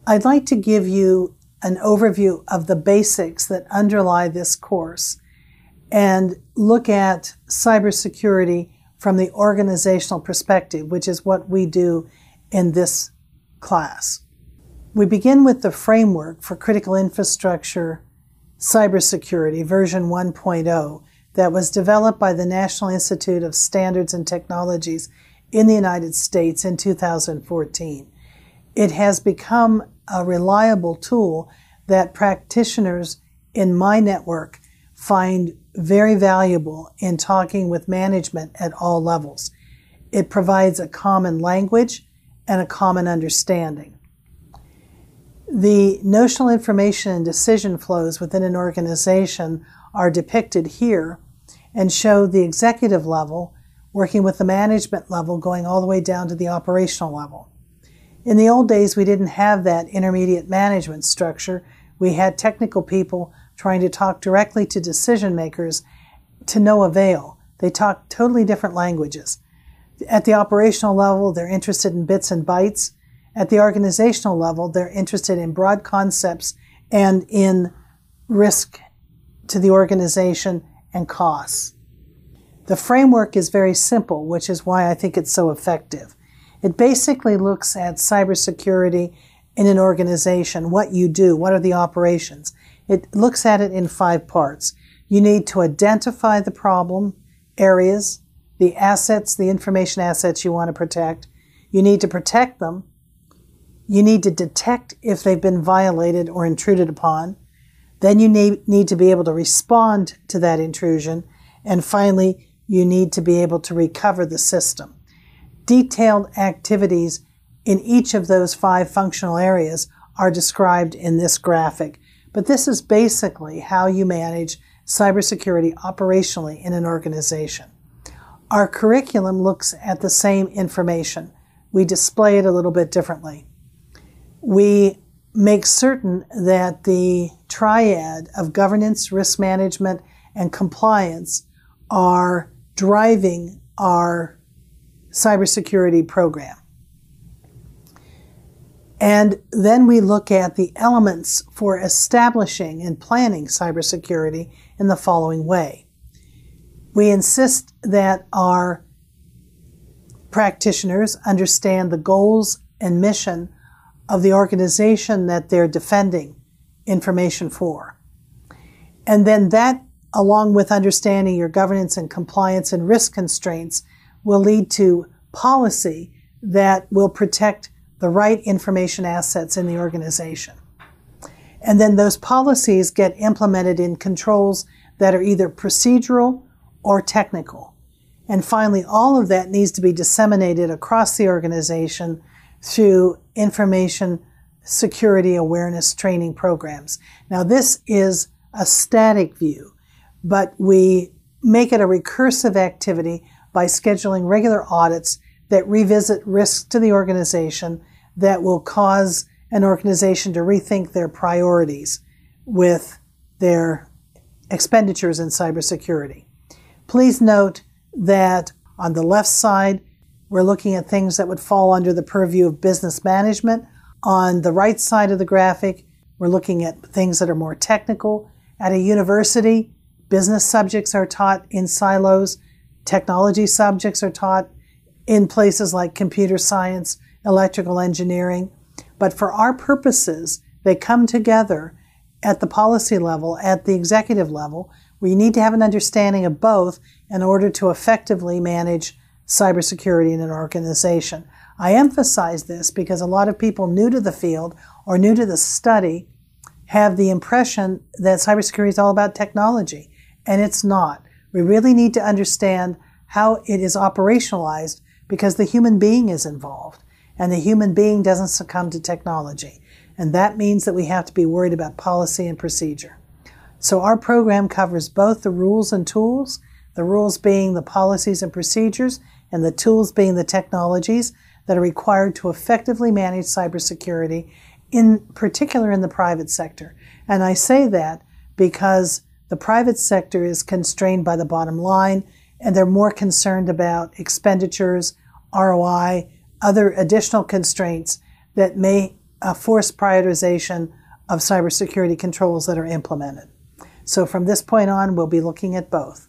I'd like to give you an overview of the basics that underlie this course and look at cybersecurity from the organizational perspective, which is what we do in this class. We begin with the framework for critical infrastructure cybersecurity, version 1.0, that was developed by the National Institute of Standards and Technologies in the United States in 2014. It has become a reliable tool that practitioners in my network find very valuable in talking with management at all levels. It provides a common language and a common understanding. The notional information and decision flows within an organization are depicted here and show the executive level working with the management level going all the way down to the operational level. In the old days, we didn't have that intermediate management structure. We had technical people trying to talk directly to decision makers to no avail. They talk totally different languages. At the operational level, they're interested in bits and bytes. At the organizational level, they're interested in broad concepts and in risk to the organization and costs. The framework is very simple, which is why I think it's so effective. It basically looks at cybersecurity in an organization, what you do, what are the operations. It looks at it in 5 parts. You need to identify the problem areas, the assets, the information assets you want to protect. You need to protect them. You need to detect if they've been violated or intruded upon. Then you need to be able to respond to that intrusion. And finally, you need to be able to recover the system. Detailed activities in each of those 5 functional areas are described in this graphic. But this is basically how you manage cybersecurity operationally in an organization. Our curriculum looks at the same information. We display it a little bit differently. We make certain that the triad of governance, risk management, and compliance are driving our cybersecurity program. And then we look at the elements for establishing and planning cybersecurity in the following way. We insist that our practitioners understand the goals and mission of the organization that they're defending information for. And then that, along with understanding your governance and compliance and risk constraints, will lead to policy that will protect the right information assets in the organization. And then those policies get implemented in controls that are either procedural or technical. And finally, all of that needs to be disseminated across the organization through information security awareness training programs. Now, this is a static view, but we make it a recursive activity by scheduling regular audits that revisit risks to the organization that will cause an organization to rethink their priorities with their expenditures in cybersecurity. Please note that on the left side, we're looking at things that would fall under the purview of business management. On the right side of the graphic, we're looking at things that are more technical. At a university, business subjects are taught in silos. Technology subjects are taught in places like computer science, electrical engineering. But for our purposes, they come together at the policy level, at the executive level, where you need to have an understanding of both in order to effectively manage cybersecurity in an organization. I emphasize this because a lot of people new to the field or new to the study have the impression that cybersecurity is all about technology, and it's not. We really need to understand how it is operationalized because the human being is involved, and the human being doesn't succumb to technology. And that means that we have to be worried about policy and procedure. So our program covers both the rules and tools, the rules being the policies and procedures, and the tools being the technologies that are required to effectively manage cybersecurity, in particular in the private sector. And I say that because the private sector is constrained by the bottom line, and they're more concerned about expenditures, ROI, other additional constraints that may a forced prioritization of cybersecurity controls that are implemented. So from this point on, we'll be looking at both.